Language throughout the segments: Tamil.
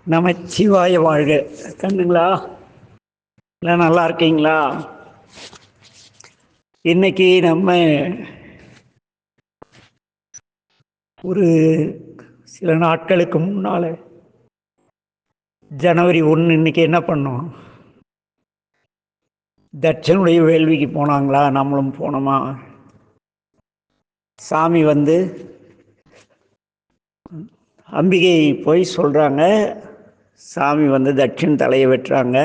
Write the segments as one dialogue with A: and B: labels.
A: நமச்சிவாய வாழ்க. கண்ணுங்களா எல்லாம் நல்லா இருக்கீங்களா? இன்னைக்கு நம்ம ஒரு சில நாட்களுக்கு முன்னால ஜனவரி 1 இன்னைக்கு என்ன பண்ணோம்? தட்சனுடைய வேள்விக்கு போனாங்களா? நம்மளும் போனோமா? சாமி வந்து அம்பிகை போய் சொல்கிறாங்க. சாமி வந்து தட்சன் தலையை வெட்டுறாங்க.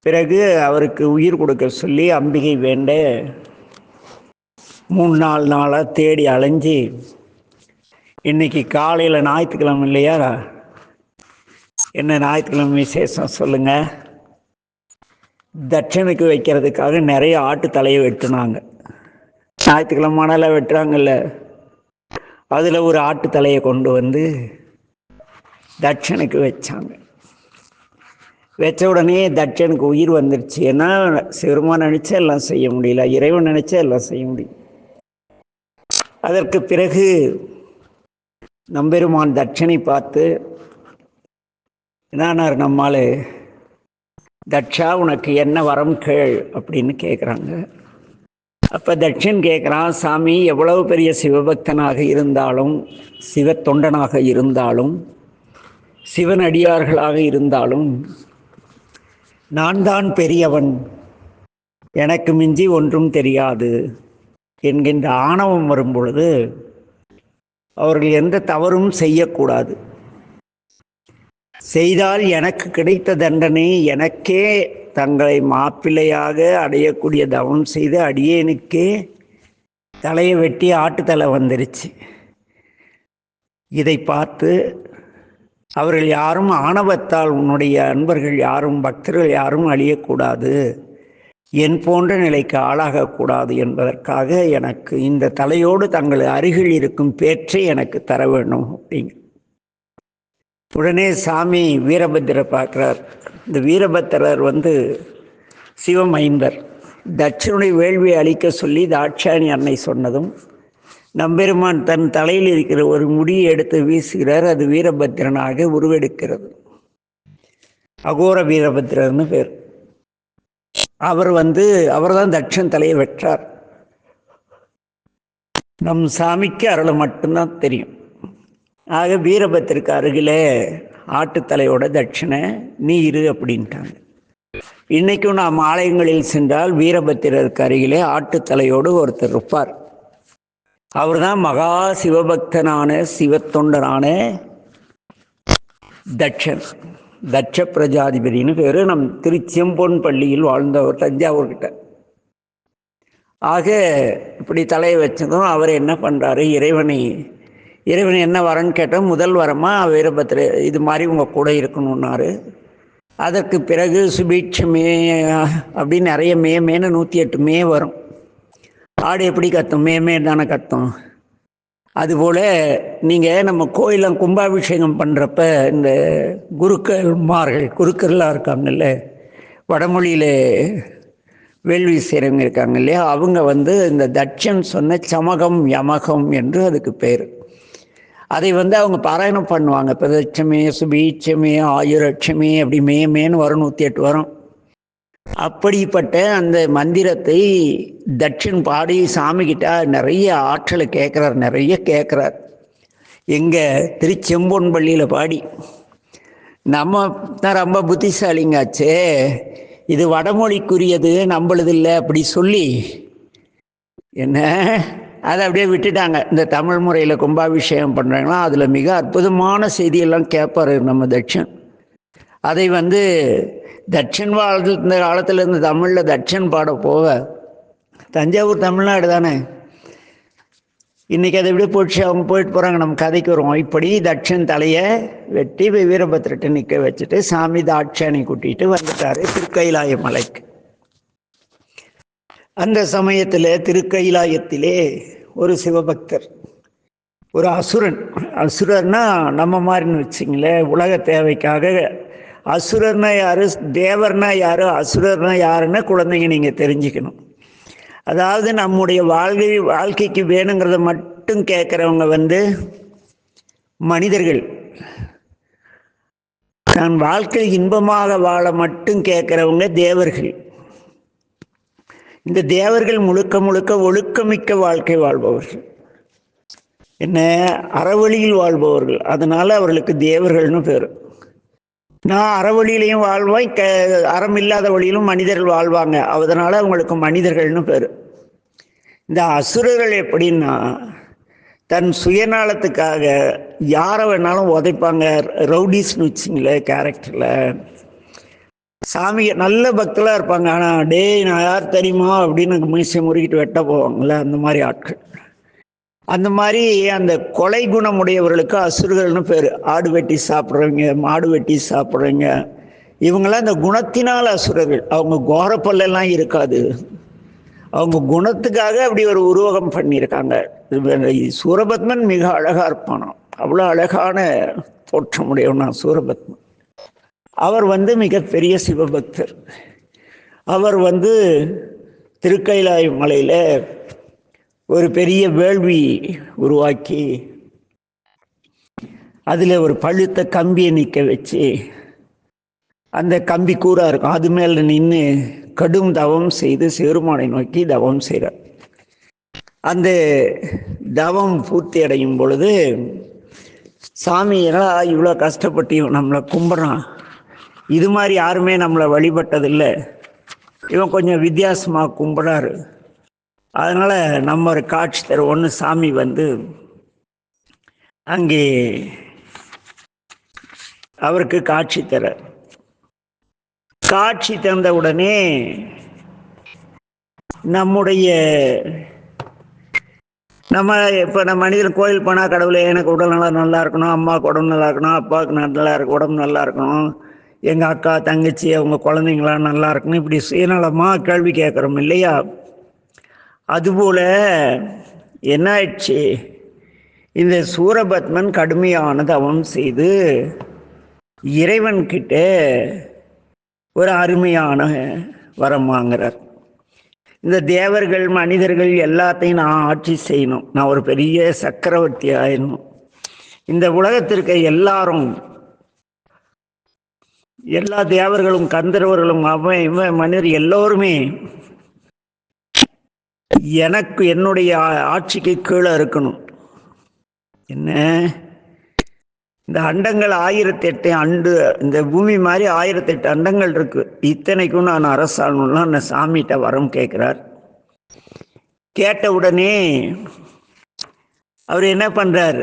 A: பிறகு அவருக்கு உயிர் கொடுக்க சொல்லி அம்பிகை வேண்ட 3-4 நாளாக தேடி அலைஞ்சி இன்னைக்கு காலையில் ஞாயிற்றுக்கிழமை இல்லையா? என்ன ஞாயிற்றுக்கிழமை விசேஷம் சொல்லுங்க? தட்சனுக்கு வைக்கிறதுக்காக நிறைய ஆட்டு தலையை வெட்டுனாங்க. ஞாயிற்றுக்கிழமைனால வெட்டுறாங்கல்ல, அதில் ஒரு ஆட்டு தலையை கொண்டு வந்து தட்சனுக்கு வச்சாங்க. வச்ச உடனே தட்சனுக்கு உயிர் வந்துருச்சு. ஏன்னா சிவருமான் நினைச்சா எல்லாம் செய்ய முடியல, இறைவன் நினைச்சா எல்லாம் செய்ய முடியும். அதற்கு பிறகு நம்பெருமான் தட்சனை பார்த்து என்னானார் நம்மால், தட்சா உனக்கு என்ன வரம் கேள் அப்படின்னு கேட்குறாங்க. அப்போ தட்சன் கேட்குறான், சாமி எவ்வளவு பெரிய சிவபக்தனாக இருந்தாலும், சிவ தொண்டனாக இருந்தாலும், சிவனடியார்களாக இருந்தாலும் நான் தான் பெரியவன், எனக்கு மிஞ்சி ஒன்றும் தெரியாது என்கின்ற ஆணவம் வரும் பொழுது அவர்கள் எந்த தவறும் செய்யக்கூடாது. செய்தால் எனக்கு கிடைத்த தண்டனை, எனக்கே தங்களை மாப்பிள்ளையாக அடையக்கூடிய தவம் செய்து அடியேனுக்கே தலையை வெட்டி ஆட்டுத்தலை வந்துருச்சு. இதை பார்த்து அவர்கள் யாரும் ஆணவத்தால், உன்னுடைய அன்பர்கள் யாரும், பக்தர்கள் யாரும் அழியக்கூடாது, என் போன்ற நிலைக்கு ஆளாகக்கூடாது என்பதற்காக எனக்கு இந்த தலையோடு தங்கள் அருகில் இருக்கும் பேற்றை எனக்கு தர வேண்டும் அப்படிங்க. உடனே சாமி வீரபத்திரை பார்க்குறார். இந்த வீரபத்திரர் வந்து சிவமைந்தர். தட்சனுடைய வேள்வியை அழிக்க சொல்லி தாட்சாயணி அன்னை சொன்னதும் நம்பெருமான் தன் தலையில் இருக்கிற ஒரு முடியை எடுத்து வீசுகிறார். அது வீரபத்திரனாக உருவெடுக்கிறது. அகோர வீரபத்திரர்னு பேர். அவர் தான் தட்சன் தலையை வெற்றார். நம் சாமிக்கு அருளை மட்டும்தான் தெரியும். ஆக வீரபத்திற்கு அருகிலே ஆட்டுத்தலையோட தட்சனை நீ இரு அப்படின்ட்டாங்க. இன்னைக்கும் நாம் ஆலயங்களில் சென்றால் வீரபத்திரருக்கு அருகிலே ஆட்டுத்தலையோடு ஒருத்தர் இருப்பார். அவர் தான் மகா சிவபக்தனான சிவத்தொண்டரான தட்சன். தட்ச பிரஜாதிபதினு பேரு. நம் திருச்செம்பொன் பள்ளியில் வாழ்ந்தவர், தஞ்சாவூர்கிட்ட. ஆக இப்படி தலையை வச்சதும் அவர் என்ன பண்ணுறாரு, இறைவன் என்ன வரன்னு கேட்டால், முதல் வரமா வீரபத்திர இது மாதிரி உங்கள் கூட இருக்கணுன்னாரு. அதற்கு பிறகு சுபீட்சமே அப்படின்னு நிறைய மேன்னு 108 மே வரும். ஆடு எப்படி கத்தும்? மே தானே கத்தும். அதுபோல் நீங்கள் நம்ம கோயிலாம் கும்பாபிஷேகம் பண்ணுறப்ப இந்த குருக்கள்லாம் இருக்காங்கல்ல, வடமொழியில் வேள்வி செய்கிறவங்க இருக்காங்க இல்லையா, அவங்க இந்த தட்சன் சொன்ன சமகம் யமகம் என்று அதுக்கு பேர். அதை அவங்க பாராயணம் பண்ணுவாங்க. இப்போ தட்சமே சுபீட்சமே ஆயுரட்சமே அப்படி மேன்னு வரும், 108 வரும். அப்படிப்பட்ட அந்த மந்திரத்தை தட்சன் பாடி சாமிக்கிட்ட நிறைய ஆற்றலை நிறைய கேட்குறார். எங்கள் திருச்செம்பொன் பள்ளியில் பாடி. நம்ம தான் ரொம்ப புத்திசாலிங்காச்சே, இது வடமொழிக்குரியது, நம்மளது இல்லை அப்படி சொல்லி என்ன அதை அப்படியே விட்டுட்டாங்க. இந்த தமிழ் முறையில் கும்பாபிஷேகம் பண்ணுறாங்கன்னா அதில் மிக அற்புதமான செய்தியெல்லாம் கேட்பார் நம்ம தட்சன். அதை தட்சன் வாழ்ந்த காலத்தில் இருந்து தமிழில் தட்சன் பாட போக, தஞ்சாவூர் தமிழ்நாடு தானே, இன்றைக்கி அதை விட போச்சு, அவங்க போயிட்டு போகிறாங்க, நம்ம கதைக்கு வருவோம். இப்படி தட்சன் தலையை வெட்டி வீரபத்திரத்தை நிற்க வச்சுட்டு சாமி தாட்சாணி கூட்டிகிட்டு வந்துட்டார் திருக்கைலாய மலைக்கு. அந்த சமயத்தில் திருக்கைலாயத்திலே ஒரு சிவபக்தர், ஒரு அசுரர்னா நம்ம மாதிரின்னு வச்சிங்களேன், உலக தேவைக்காக. அசுரர்னா யார், தேவர்னா யார், அசுரர்னா யாருன்னு குழந்தைங்க நீங்கள் தெரிஞ்சுக்கணும். அதாவது நம்முடைய வாழ்க்கைக்கு வேணுங்கிறத மட்டும் கேட்குறவங்க மனிதர்கள். நான் வாழ்க்கை இன்பமாக வாழ மட்டும் கேட்கிறவங்க தேவர்கள். இந்த தேவர்கள் முழுக்க முழுக்க ஒழுக்கமிக்க வாழ்க்கை வாழ்பவர்கள், என்ன அறவழியில் வாழ்பவர்கள். அதனால அவர்களுக்கு தேவர்கள்னு பேர். நான் அறவழியிலையும் வாழ்வேன், அறம் இல்லாத வழியிலும் மனிதர்கள் வாழ்வாங்க, அதனால அவங்களுக்கு மனிதர்கள்னு பேர். இந்த அசுரர்கள் எப்படின்னா தன் சுயநலத்துக்காக யாரை வேணாலும் உதைப்பாங்க. ரவுடிஸ்னு வச்சுங்களேன் கேரக்டரில். சாமி நல்ல பக்தலாக இருப்பாங்க, ஆனால் டே நான் யார் தெரியுமா அப்படின்னு மீசை முறுக்கிட்டு வெட்ட போவாங்கள்ல, அந்த மாதிரி ஆட்கள். அந்த மாதிரி அந்த கொலை குணமுடையவர்களுக்கு அசுரர்கள்னு பேர். ஆடு வெட்டி சாப்பிட்றவங்க, மாடு வெட்டி சாப்பிட்றவங்க, இவங்களாம் அந்த குணத்தினால் அசுரர்கள். அவங்க கோரப்பல்லாம் இருக்காது, அவங்க குணத்துக்காக அப்படி ஒரு உருவகம் பண்ணியிருக்காங்க. சூரபத்மன் மிக அழகாக இருப்பானோ, அவ்வளோ அழகான தோற்றமுடையவனா சூரபத்மன். அவர் மிகப்பெரிய சிவபக்தர். அவர் திருக்கைலாய மலையில் ஒரு பெரிய வேள்வி உருவாக்கி அதில் ஒரு பழுத்த கம்பியை நிற்க வச்சு, அந்த கம்பி கூரா இருக்கும், அது மேலே நின்று கடும் தவம் செய்து சிவருமானை நோக்கி தவம் செய்கிறார். அந்த தவம் பூர்த்தி அடையும் பொழுது சாமி எல்லாம் இவ்வளோ கஷ்டப்பட்டு நம்மளை கும்பிட்றான், இது மாதிரி யாருமே நம்மளை வழிபட்டதில்லை, இவன் கொஞ்சம் வித்தியாசமாக கும்பிட்றாரு, அதனால் நம்ம ஒரு காட்சி தருவோன்னு சாமி அங்கே அவருக்கு காட்சி தர. காட்சி தந்த உடனே நம்ம இப்போ நம்ம மனிதன் கோயில் போனால் கடவுளே எனக்கு உடல் நல்லா இருக்கணும், அம்மாவுக்கு உடம்பு நல்லா இருக்கணும், அப்பாவுக்கு நல்லா உடம்பு நல்லா இருக்கணும், எங்கள் அக்கா தங்கச்சி அவங்க குழந்தைங்களாம் நல்லா இருக்கணும், இப்படி சுயநலமாக கேள்வி கேட்குறோம் இல்லையா? அதுபோல் என்ன ஆயிடுச்சு, இந்த சூரபத்மன் கடுமையான தவம் செய்து இறைவன்கிட்ட ஒரு அருமையான வரம் வாங்குறார். இந்த தேவர்கள் மனிதர்கள் எல்லாத்தையும் நான் ஆட்சி செய்யணும், நான் ஒரு பெரிய சக்கரவர்த்தி ஆயிடணும், இந்த உலகத்திற்கு எல்லாரும், எல்லா தேவர்களும் கந்தர்வர்களும் அவன் இவன் மனிதர் எல்லோருமே எனக்கு என்னுடைய ஆட்சிக்கு கீழே இருக்கணும். என்ன இந்த அண்டங்கள் 1008 அண்டு, இந்த பூமி மாதிரி 1008 அண்டங்கள் இருக்கு, இத்தனைக்கும் நான் அரசாங்கம்லாம் அந்த சாமிகிட்ட வரம் கேட்குறார். கேட்ட உடனே அவர் என்ன பண்றார்,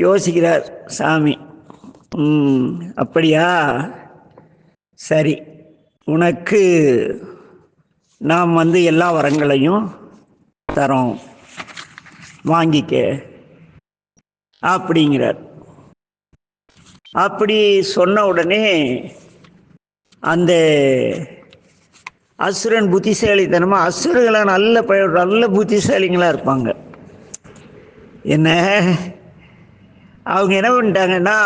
A: யோசிக்கிறார் சாமி. அப்படியா, சரி, உனக்கு நாம் எல்லா வரங்களையும் தரோம், வாங்கிக்க அப்படிங்கிறார். அப்படி சொன்ன உடனே அந்த அசுரன் புத்திசாலித்தனமா, அசுரர்களை நல்ல புத்திசாலிங்களா இருப்பாங்க, என்ன அவங்க என்ன பண்ணிட்டாங்கன்னா,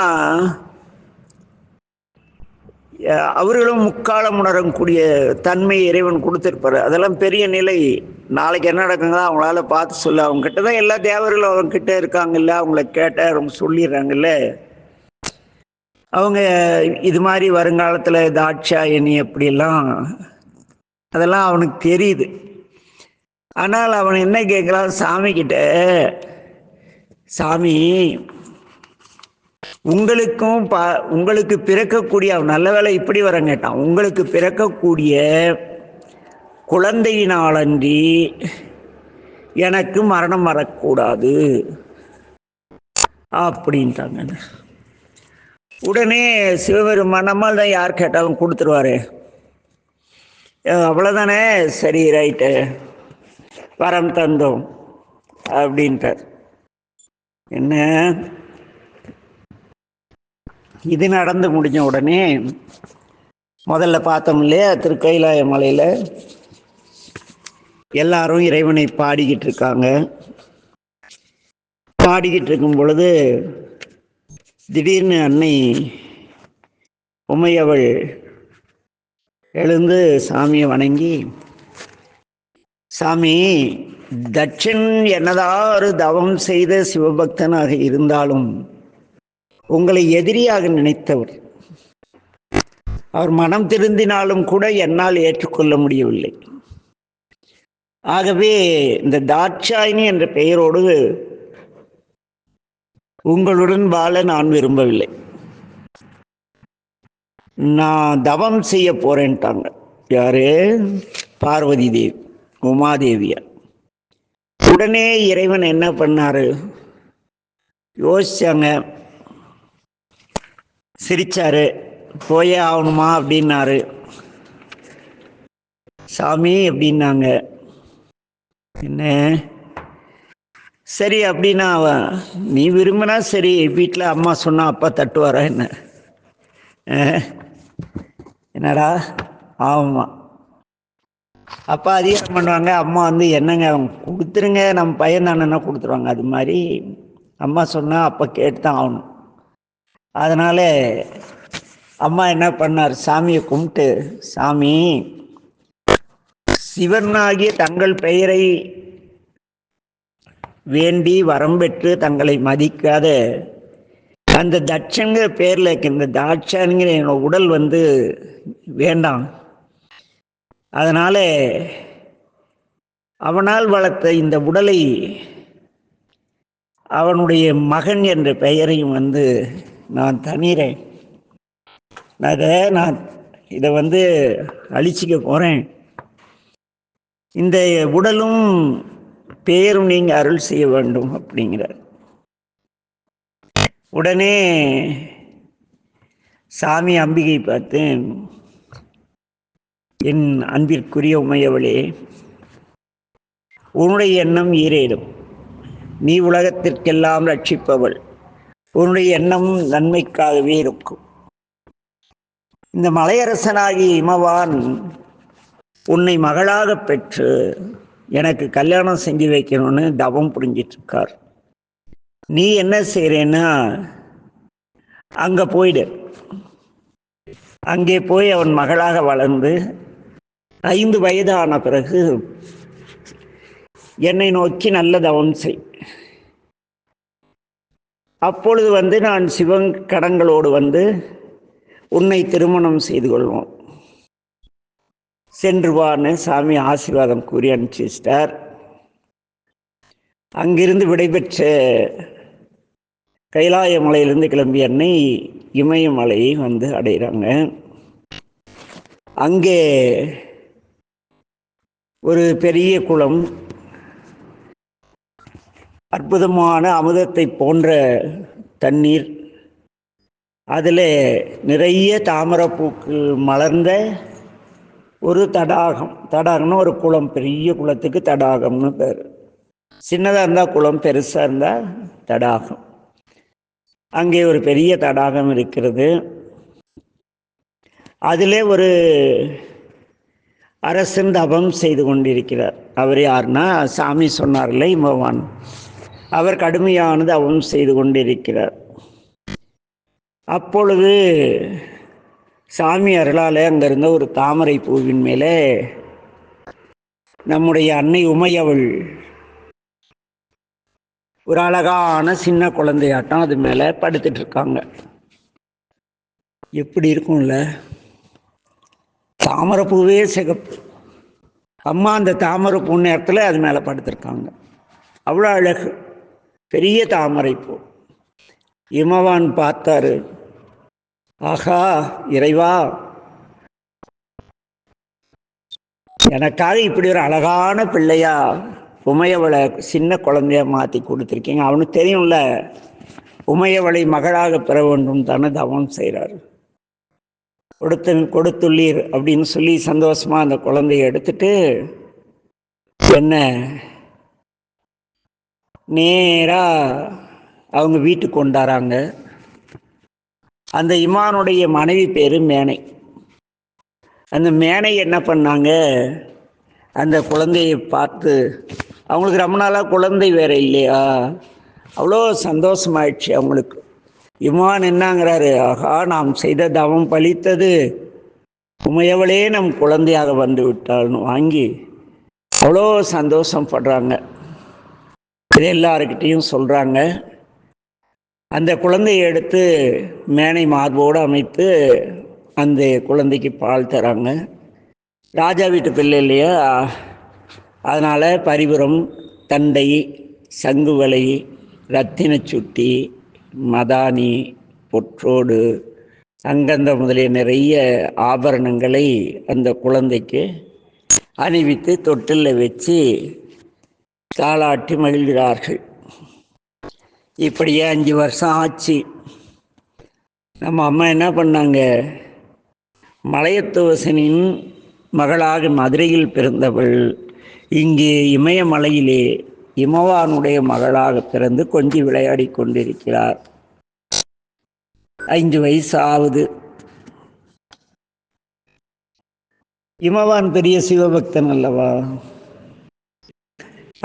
A: அவர்களும் முக்காலம் உணரக்கூடிய தன்மை இறைவன் கொடுத்துருப்பாரு. அதெல்லாம் பெரிய நிலை. நாளைக்கு என்ன நடக்குங்களா அவங்களால பார்த்து சொல்ல, அவங்க கிட்ட தான் எல்லா தேவர்களும் அவங்க கிட்ட இருக்காங்கல்ல, அவங்கள கேட்ட அவங்க சொல்லிடுறாங்கல்ல. அவங்க இது மாதிரி வருங்காலத்தில் தாட்சாயணி அப்படியெல்லாம் அதெல்லாம் அவனுக்கு தெரியுது. ஆனால் அவன் என்ன கேட்கலாம் சாமி கிட்ட, சாமி உங்களுக்கு பிறக்கக்கூடிய, அவன் நல்ல வேலை இப்படி வர கேட்டான், உங்களுக்கு பிறக்கக்கூடிய குழந்தையினாலன்றி எனக்கு மரணம் வரக்கூடாது அப்படின்ட்டாங்க. உடனே சிவபெருமான் நம்மால் தான் யார் கேட்டாலும் கொடுத்துருவாரு, அவ்வளோதானே, சரி ரைட்டு வரம் தந்தோம் அப்படின்ட்டார். என்ன இது நடந்து முடிஞ்ச உடனே முதல்ல பார்த்தோம் இல்லையா, திருக்கைலாய மலையில் எல்லாரும் இறைவனை பாடிக்கிட்டு இருக்காங்க. பாடிக்கிட்டு இருக்கும் பொழுது திடீர்னு அன்னை உமையவள் எழுந்து சாமியை வணங்கி, சாமி தட்சன் என்னதான் ஒரு தவம் செய்த சிவபக்தனாக இருந்தாலும் உங்களை எதிரியாக நினைத்தவர். அவர் மனம் திருந்தினாலும் கூட என்னால் ஏற்றுக்கொள்ள முடியவில்லை. ஆகவே இந்த தாட்சாயினி என்ற பெயரோடு உங்களுடன் வாழ நான் விரும்பவில்லை. நான் தவம் செய்ய போறேன்ட்டாங்க. யாரு? பார்வதி தேவி, உமாதேவியார். உடனே இறைவன் என்ன பண்ணாரு? யோசிச்சாங்க, சிரிச்சாரு. போயே ஆகணுமா அப்படின்னாரு. சாமி அப்படின்னாங்க. என்ன சரி அப்படின்னா, நீ விரும்பினா சரி, வீட்டில் அம்மா சொன்னா அப்பா தட்டுவாரா என்ன? என்னடா? ஆமாம், அப்பா அதிகாரம் பண்ணுவாங்க, அம்மா வந்து என்னங்க கொடுத்துருங்க, நம்ம பையன் தானேன்னா கொடுத்துருவாங்க. அது மாதிரி அம்மா சொன்னால் அப்பா கேட்டு தான் ஆகணும். அதனால் அம்மா என்ன பண்ணார்? சாமியை கும்பிட்டு, சாமி, சிவனாகிய தங்கள் பெயரை வேண்டி வரம் பெற்று தங்களை மதிக்காத அந்த தட்சங்கிற பேரில் இந்த தாட்சானிங்கிற என்னோட உடல் வந்து வேண்டாம். அதனால அவனால் வளர்த்த இந்த உடலை அவனுடைய மகன் என்ற பெயரையும் வந்து நான் தனிறேன். நான் இதை வந்து அழிச்சிக்க போகிறேன். இந்த உடலும் பேரும் நீங்கள் அருள் செய்ய வேண்டும் அப்படிங்கிறார். உடனே சாமி அம்பிகை பார்த்து, என் அன்பிற்குரிய உமையவளே, உன்னுடைய எண்ணம் ஈரேடும். நீ உலகத்திற்கெல்லாம் ரட்சிப்பவள். உன்னுடைய எண்ணம் நன்மைக்காகவே இருக்கும். இந்த மலையரசனாகிய இமவான் உன்னை மகளாக பெற்று எனக்கு கல்யாணம் செஞ்சு வைக்கணும்னு தவம் புரிஞ்சிட்டு இருக்கார். நீ என்ன செய்றேன்னா, அங்கே போயிடு. அங்கே போய் அவன் மகளாக வளர்ந்து 5 வயதான பிறகு என்னை நோக்கி நல்ல தவம் செய். அப்பொழுது வந்து நான் சிவன் கடங்களோடு வந்து உன்னை திருமணம் செய்து கொள்வோம். சென்று வான்னு சாமி ஆசீர்வாதம் கூறி அனுப்பிச்சிட்டார். அங்கிருந்து விடைபெற்ற கைலாய மலையிலிருந்து கிளம்பிய அன்னை இமயமலையை வந்து அடைகிறாங்க. அங்கே ஒரு பெரிய குளம், அற்புதமான அமுதத்தை போன்ற தண்ணீர், அதில் நிறைய தாமரைப்பூக்கு மலர்ந்த ஒரு தடாகம். தடாகம்னு ஒரு குளம், பெரிய குளத்துக்கு தடாகம்னு பேர். சின்னதாக இருந்தால் குளம், பெருசாக இருந்தால் தடாகம். அங்கே ஒரு பெரிய தடாகம் இருக்கிறது. அதிலே ஒரு அரசன் தவம் செய்து கொண்டிருக்கிறார். அவர் யாருன்னா, சாமி சொன்னார்ல இமவான், அவர் கடுமையான தவம் செய்து கொண்டிருக்கிறார். அப்பொழுது சாமி அருளால் அங்கிருந்த ஒரு தாமரை பூவின் மேலே நம்முடைய அன்னை உமையவள் ஒரு அழகான சின்ன குழந்தையாட்டம் அது மேலே படுத்துட்டு இருக்காங்க. எப்படி இருக்கும்ல, தாமரைப்பூவே சிகப்பு. அம்மா அந்த தாமரைப்பூ நேரத்தில் அது மேலே படுத்திருக்காங்க. அவ்வளோ அழகு, பெரிய தாமரைப்பூ. இமவான் பார்த்தாரு, ஆகா இறைவா, எனக்காக இப்படி ஒரு அழகான பிள்ளையா உமையவளை சின்ன குழந்தைய மாற்றி கொடுத்துருக்கீங்க. அவனுக்கு தெரியும்ல, உமையவளை மகளாக பெற வேண்டும் தானே தவம் செய்கிறாரு. கொடுத்துள்ளீர் அப்படின்னு சொல்லி சந்தோஷமாக அந்த குழந்தைய எடுத்துட்டு என்ன நேராக அவங்க வீட்டுக்கு கொண்டாராங்க. அந்த இமானுடைய மனைவி பேர் மேனை. அந்த மேனை என்ன பண்ணாங்க, அந்த குழந்தையை பார்த்து, அவங்களுக்கு ரொம்ப நாளாக குழந்தை வேற இல்லையா, அவ்வளோ சந்தோஷமாயிடுச்சு அவங்களுக்கு. இமான் என்னங்கிறாரு, ஆகா நாம் செய்த தவம் பலித்தது, உமையவளே நம் குழந்தையாக வந்து விட்டாள்னு வாங்கி அவ்வளோ சந்தோஷம் படுறாங்க. இது எல்லாருக்கிட்டையும் சொல்கிறாங்க. அந்த குழந்தையை எடுத்து மேனை மார்போடு அமைத்து அந்த குழந்தைக்கு பால் தராங்க. ராஜா வீட்டு பிள்ளை இல்லையா, அதனால் பரிபுரம், தண்டை, சங்குவலை, ரத்தின சுட்டி, மதானி, பொற்றோடு, அங்கந்த முதலிய நிறைய ஆபரணங்களை அந்த குழந்தைக்கு அணிவித்து தொட்டிலில் வச்சு தாளாட்டி மகிழ்கிறார்கள். இப்படியே 5 வருஷம் ஆச்சு. நம்ம அம்மா என்ன பண்ணாங்க, மலையத்துவசனின் மகளாக மதுரையில் பிறந்தவள் இங்கே இமயமலையிலே இமவானுடைய மகளாக பிறந்து கொஞ்சி விளையாடி கொண்டிருக்கிறார். 5 வயசு ஆகுது. இமவான் பெரிய சிவபக்தன் அல்லவா.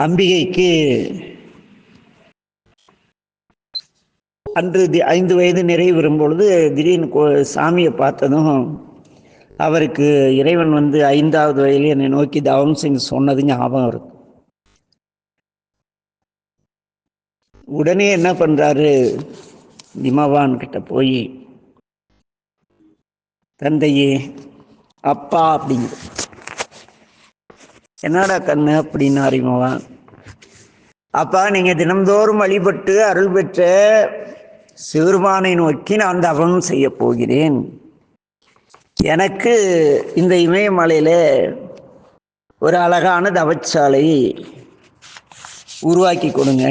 A: அம்பிகைக்கு அன்று 5 வயது நிறைவேறும் பொழுது திடீர்னு சாமியை பார்த்ததும் அவருக்கு இறைவன் 5வது வயதில் என்னை நோக்கி தவம் செய்ய சொன்னது ஞாபகம் இருக்கு. உடனே என்ன பண்றாரு, இமவான் கிட்ட போய், தந்தையே, அப்பா அப்படிங்க. என்னடா கண்ணு அப்படின்னாரு இமவான். அப்பா, நீங்க தினம்தோறும் வழிபட்டு அருள் பெற்ற சிவருமானை நோக்கி நான் தவம் செய்ய போகிறேன். எனக்கு இந்த இமயமலையில ஒரு அழகான தவச்சாலை உருவாக்கி கொடுங்க.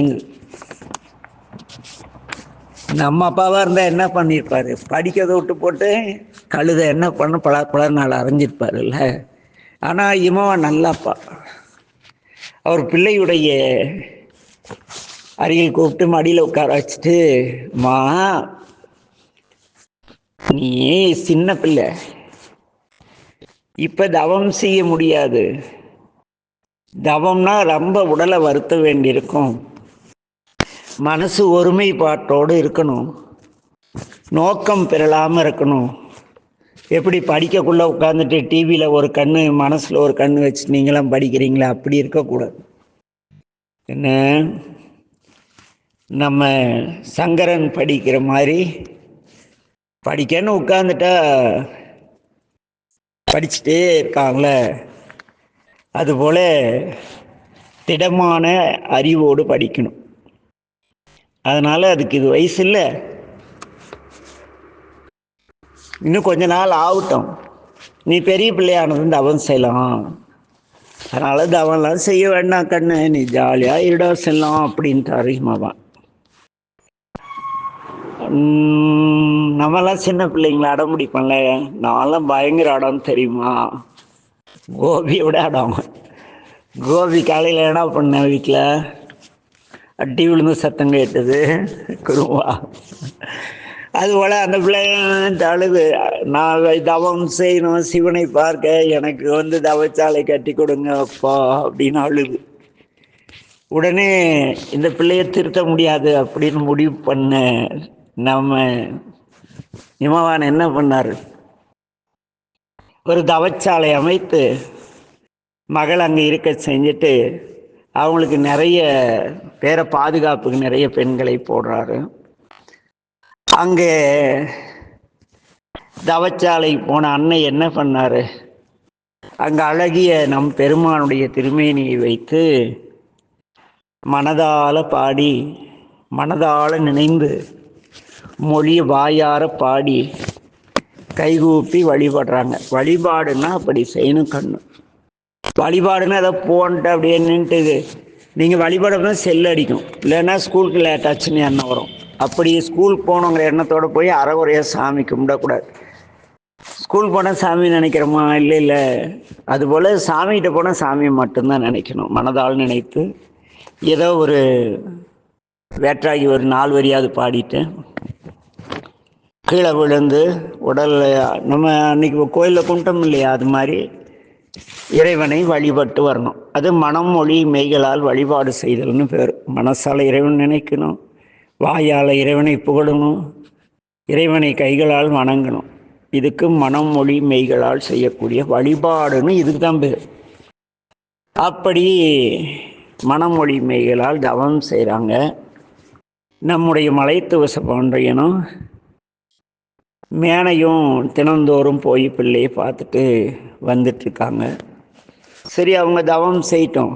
A: நம்ம அப்பாவா இருந்தா என்ன பண்ணியிருப்பாரு, படிக்கிறத விட்டு போட்டு கழுதை என்ன பண்ண பல நாள் அரைஞ்சிருப்பாருல்ல. ஆனா இமவான் நல்லாப்பா. அவர் பிள்ளையுடைய அருகில் கூப்பிட்டு மடியில் உட்கார வச்சுட்டு, மா, நீ சின்ன பிள்ளை, இப்ப தவம் செய்ய முடியாது. தவம்னா ரொம்ப உடலை வருத்த வேண்டியிருக்கும். மனசு ஒருமைப்பாட்டோடு இருக்கணும், நோக்கம் பெறலாமல் இருக்கணும். எப்படி படிக்கக்குள்ள உட்காந்துட்டு டிவியில் ஒரு கண்ணு மனசில் ஒரு கண்ணு வச்சு நீங்களாம் படிக்கிறீங்களா, அப்படி இருக்கக்கூடாது. என்ன, நம்ம சங்கரன் படிக்கிற மாதிரி படிக்கன்னு உட்காந்துட்டா படிச்சுட்டே இருக்காங்கள, அதுபோல திடமான அறிவோடு படிக்கணும். அதனால அதுக்கு இது வயசு இல்லை, இன்னும் கொஞ்ச நாள் ஆகட்டும், நீ பெரிய பிள்ளையானது தவம் செய்யலாம். அதனால தவம்லாம் செய்ய வேண்டாம் கண்ணு, நீ ஜாலியா இருடா செல்லாம் அப்படின்ட்டாரு இமவான். நம்மலாம் சின்ன பிள்ளைங்கள அடம் பிடிப்போம்ல, நான்லாம் பயங்கர அடம் தெரியுமா, கோபியோட அடம். கோபி காலையில் என்ன பண்ண, வீட்டில் அட்டி விழுந்து சத்தம் கேட்டது குருவா. அதுபோல் அந்த பிள்ளைங்க அழுது, நான் தவம் செய்யணும், சிவனை பார்க்க, எனக்கு தவச்சாலை கட்டி கொடுங்க அப்பா அப்படின்னு அழுது. உடனே இந்த பிள்ளையை திருத்த முடியாது அப்படின்னு முடிவு பண்ண நம்ம இமவான் என்ன பண்ணார், ஒரு தவச்சாலை அமைத்து மகள் அங்கே இருக்க செஞ்சுட்டு அவங்களுக்கு நிறைய பேரை பாதுகாப்புக்கு நிறைய பெண்களை போடுறாரு. அங்கே தவச்சாலை போன அன்னை என்ன பண்ணாரு, அங்கே அழகிய நம் பெருமானுடைய திருமேனியை வைத்து மனதால பாடி, மனதால நினைந்து, மொழி வாயார பாடி, கைகூப்பி வழிபடுறாங்க. வழிபாடுன்னா அப்படி செய்யணும் கண்ணு. வழிபாடுன்னா அதை போன்ட்டு அப்படியே நின்றுட்டு நீங்கள் வழிபாடுனா செல் அடிக்கும், இல்லைன்னா ஸ்கூலுக்கு லேட்டாச்சுன்னு எண்ணம் வரும். அப்படி ஸ்கூல் போகணுங்கிற எண்ணத்தோடு போய் அறகுறையாக சாமி கும்பிடக்கூடாது. ஸ்கூல் போனால் சாமி நினைக்கிறோமா, இல்லை இல்லை, அதுபோல் சாமிகிட்ட போனால் சாமியை மட்டும்தான் நினைக்கணும். மனதால் நினைத்து ஏதோ ஒரு வேற்றாகி ஒரு 4 வரியாவது பாடிட்டு கீழே விழுந்து உடலில் நம்ம அன்றைக்கி கோயிலில் கும்பிட்டோம் இல்லையா, அது மாதிரி இறைவனை வழிபட்டு வரணும். அது மனம் மொழி மெய்களால் வழிபாடு செய்தல்னு பேர். மனசால் இறைவன் நினைக்கணும், வாயால் இறைவனை புகழணும், இறைவனை கைகளால் வணங்கணும். இதுக்கு மனம் மொழி மெய்களால் செய்யக்கூடிய வழிபாடுன்னு இதுக்கு தான் பேர். அப்படி மனமொழி மெய்களால் தவம் செய்கிறாங்க. நம்முடைய மலைத்துவச பாண்டியனும் மேனையும் தினந்தோறும் போய் பிள்ளையை பார்த்துட்டு வந்துட்டுருக்காங்க. சரி, அவங்க தவம் செய்யட்டும்,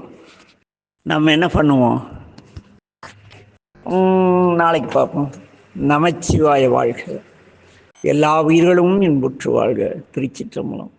A: நம்ம என்ன பண்ணுவோம், நாளைக்கு பார்ப்போம். நமச்சிவாய வாழ்க. எல்லா உயிர்களும் இன்புற்று வாழ்க. திருச்சிற்றம்பலம்.